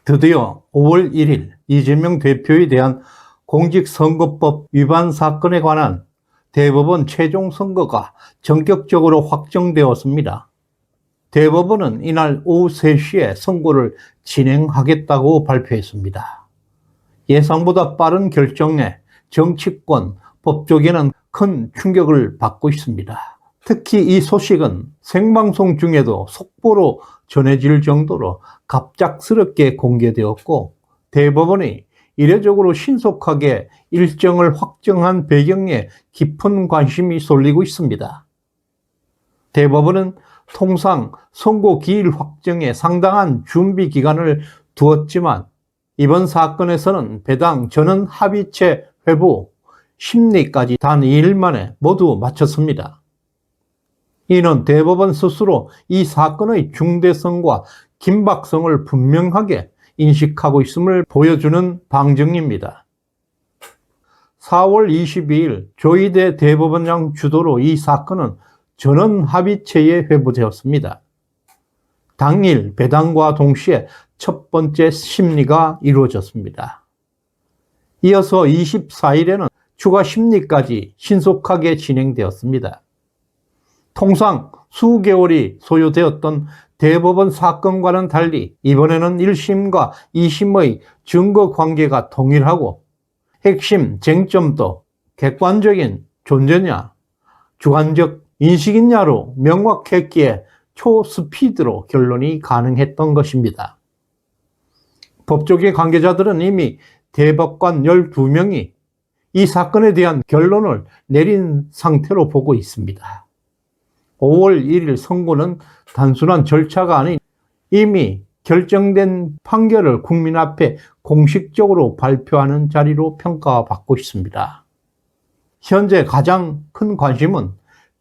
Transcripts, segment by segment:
드디어 5월 1일 이재명 대표에 대한 공직선거법 위반 사건에 관한 대법원 최종 선고가 전격적으로 확정되었습니다. 대법원은 이날 오후 3시에 선고를 진행하겠다고 발표했습니다. 예상보다 빠른 결정에 정치권, 법조계는 큰 충격을 받고 있습니다. 특히 이 소식은 생방송 중에도 속보로 전해질 정도로 갑작스럽게 공개되었고, 대법원이 이례적으로 신속하게 일정을 확정한 배경에 깊은 관심이 쏠리고 있습니다. 대법원은 통상 선고 기일 확정에 상당한 준비 기간을 두었지만, 이번 사건에서는 배당 전원 합의체 회부, 심리까지 단 2일 만에 모두 마쳤습니다. 이는 대법원 스스로 이 사건의 중대성과 긴박성을 분명하게 인식하고 있음을 보여주는 방증입니다. 4월 22일 조희대 대법원장 주도로 이 사건은 전원 합의체에 회부되었습니다. 당일 배당과 동시에 첫 번째 심리가 이루어졌습니다. 이어서 24일에는 추가 심리까지 신속하게 진행되었습니다. 통상 수개월이 소요되었던 대법원 사건과는 달리 이번에는 1심과 2심의 증거 관계가 동일하고 핵심 쟁점도 객관적인 존재냐, 주관적 인식이냐로 명확했기에 초스피드로 결론이 가능했던 것입니다. 법조계 관계자들은 이미 대법관 12명이 이 사건에 대한 결론을 내린 상태로 보고 있습니다. 5월 1일 선고는 단순한 절차가 아닌 이미 결정된 판결을 국민 앞에 공식적으로 발표하는 자리로 평가받고 있습니다. 현재 가장 큰 관심은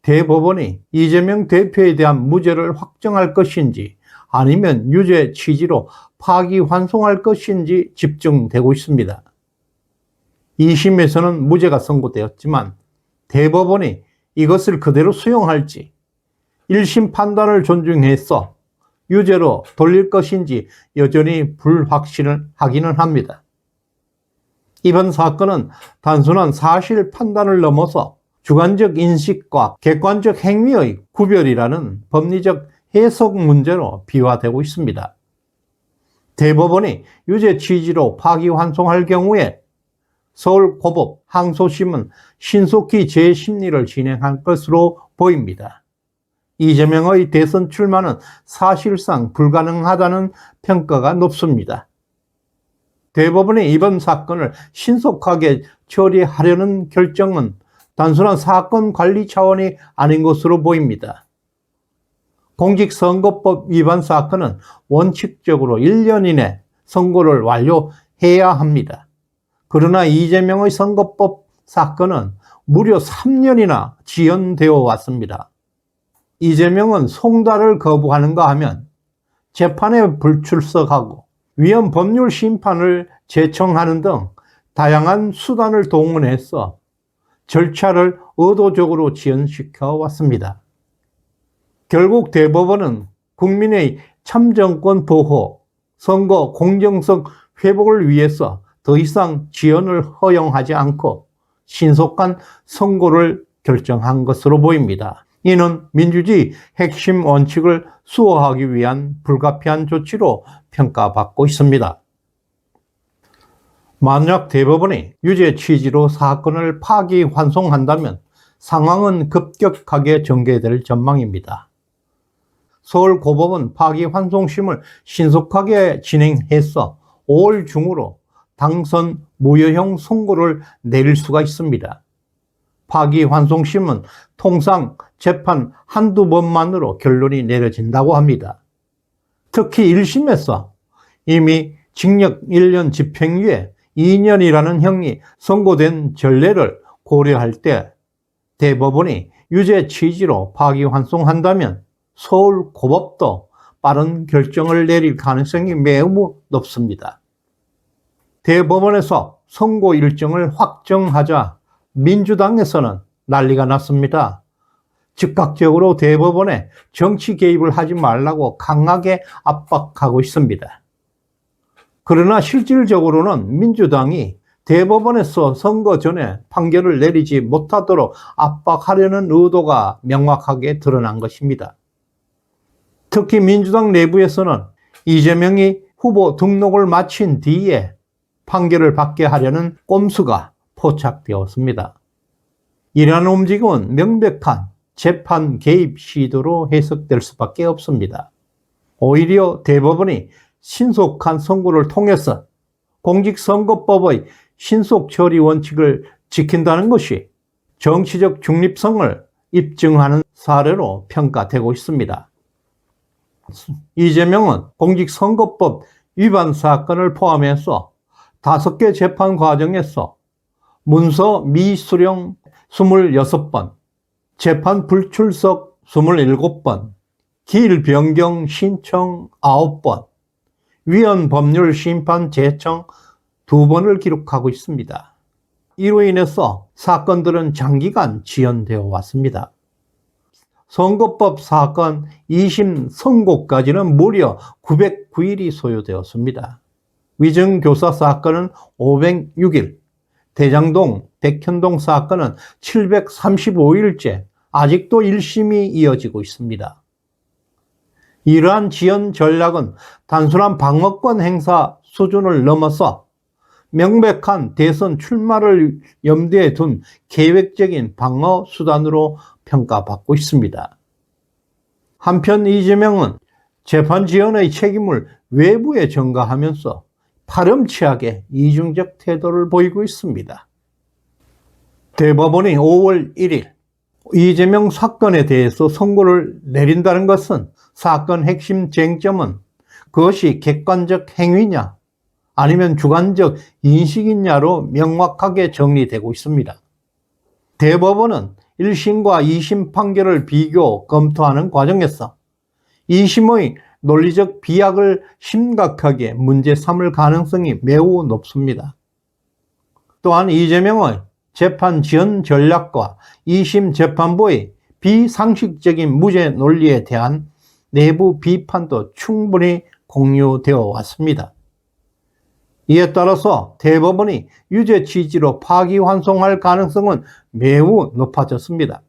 대법원이 이재명 대표에 대한 무죄를 확정할 것인지 아니면 유죄 취지로 파기환송할 것인지 집중되고 있습니다. 2심에서는 무죄가 선고되었지만 대법원이 이것을 그대로 수용할지 1심 판단을 존중해서 유죄로 돌릴 것인지 여전히 불확실하기는 합니다. 이번 사건은 단순한 사실 판단을 넘어서 주관적 인식과 객관적 행위의 구별이라는 법리적 해석 문제로 비화되고 있습니다. 대법원이 유죄 취지로 파기환송할 경우에 서울고법 항소심은 신속히 재심리를 진행할 것으로 보입니다. 이재명의 대선 출마는 사실상 불가능하다는 평가가 높습니다. 대법원이 이번 사건을 신속하게 처리하려는 결정은 단순한 사건 관리 차원이 아닌 것으로 보입니다. 공직선거법 위반 사건은 원칙적으로 1년 이내 선고를 완료해야 합니다. 그러나 이재명의 선거법 사건은 무려 3년이나 지연되어 왔습니다. 이재명은 송달을 거부하는가 하면 재판에 불출석하고 위헌 법률 심판을 제청하는 등 다양한 수단을 동원해서 절차를 의도적으로 지연시켜 왔습니다. 결국 대법원은 국민의 참정권 보호, 선거 공정성 회복을 위해서 더 이상 지연을 허용하지 않고 신속한 선고를 결정한 것으로 보입니다. 이는 민주주의 핵심 원칙을 수호하기 위한 불가피한 조치로 평가받고 있습니다. 만약 대법원이 유죄 취지로 사건을 파기환송한다면 상황은 급격하게 전개될 전망입니다. 서울고법은 파기환송심을 신속하게 진행해서 5월 중으로 당선 무효형 선고를 내릴 수가 있습니다. 파기환송심은 통상 재판 한두 번만으로 결론이 내려진다고 합니다. 특히 1심에서 이미 징역 1년 집행유예 2년이라는 형이 선고된 전례를 고려할 때 대법원이 유죄 취지로 파기환송한다면 서울고법도 빠른 결정을 내릴 가능성이 매우 높습니다. 대법원에서 선고 일정을 확정하자 민주당에서는 난리가 났습니다. 즉각적으로 대법원에 정치 개입을 하지 말라고 강하게 압박하고 있습니다. 그러나 실질적으로는 민주당이 대법원에서 선거 전에 판결을 내리지 못하도록 압박하려는 의도가 명확하게 드러난 것입니다. 특히 민주당 내부에서는 이재명이 후보 등록을 마친 뒤에 판결을 받게 하려는 꼼수가 포착되었습니다. 이러한 움직임은 명백한 재판 개입 시도로 해석될 수밖에 없습니다. 오히려 대법원이 신속한 선고를 통해서 공직선거법의 신속 처리 원칙을 지킨다는 것이 정치적 중립성을 입증하는 사례로 평가되고 있습니다. 이재명은 공직선거법 위반 사건을 포함해서 5개 재판 과정에서 문서 미수령 26번, 재판 불출석 27번, 기일 변경 신청 9번, 위헌 법률 심판 제청 2번을 기록하고 있습니다. 이로 인해서 사건들은 장기간 지연되어 왔습니다. 선거법 사건 2심 선고까지는 무려 909일이 소요되었습니다. 위증교사 사건은 506일, 대장동, 백현동 사건은 735일째 아직도 1심이 이어지고 있습니다. 이러한 지연 전략은 단순한 방어권 행사 수준을 넘어서 명백한 대선 출마를 염두에 둔 계획적인 방어 수단으로 평가받고 있습니다. 한편 이재명은 재판 지연의 책임을 외부에 전가하면서 파렴치하게 이중적 태도를 보이고 있습니다. 대법원이 5월 1일 이재명 사건에 대해서 선고를 내린다는 것은 사건 핵심 쟁점은 그것이 객관적 행위냐 아니면 주관적 인식이냐로 명확하게 정리되고 있습니다. 대법원은 1심과 2심 판결을 비교 검토하는 과정에서 2심의 논리적 비약을 심각하게 문제 삼을 가능성이 매우 높습니다. 또한 이재명의 재판 지연 전략과 2심 재판부의 비상식적인 무죄 논리에 대한 내부 비판도 충분히 공유되어 왔습니다. 이에 따라서 대법원이 유죄 취지로 파기환송할 가능성은 매우 높아졌습니다.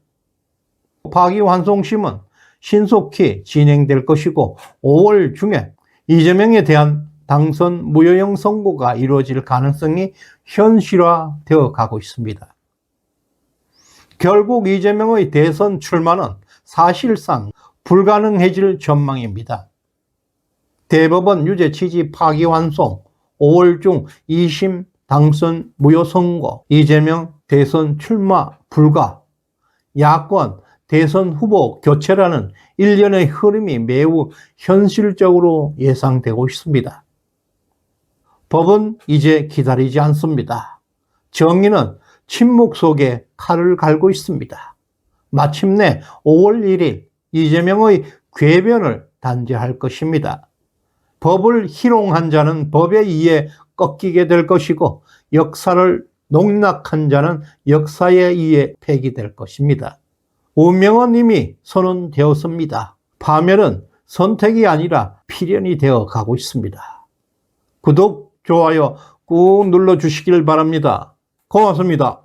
파기환송심은 신속히 진행될 것이고 5월 중에 이재명에 대한 당선 무효형 선고가 이루어질 가능성이 현실화되어 가고 있습니다. 결국 이재명의 대선 출마는 사실상 불가능해질 전망입니다. 대법원 유죄 취지 파기환송, 5월 중 2심 당선 무효 선고, 이재명 대선 출마 불가, 야권 대선 후보 교체라는 일련의 흐름이 매우 현실적으로 예상되고 있습니다. 법은 이제 기다리지 않습니다. 정의는 침묵 속에 칼을 갈고 있습니다. 마침내 5월 1일 이재명의 궤변을 단죄할 것입니다. 법을 희롱한 자는 법에 의해 꺾이게 될 것이고 역사를 농락한 자는 역사에 의해 폐기될 것입니다. 운명은 이미 선언되었습니다. 파멸은 선택이 아니라 필연이 되어 가고 있습니다. 구독, 좋아요 꾹 눌러주시길 바랍니다. 고맙습니다.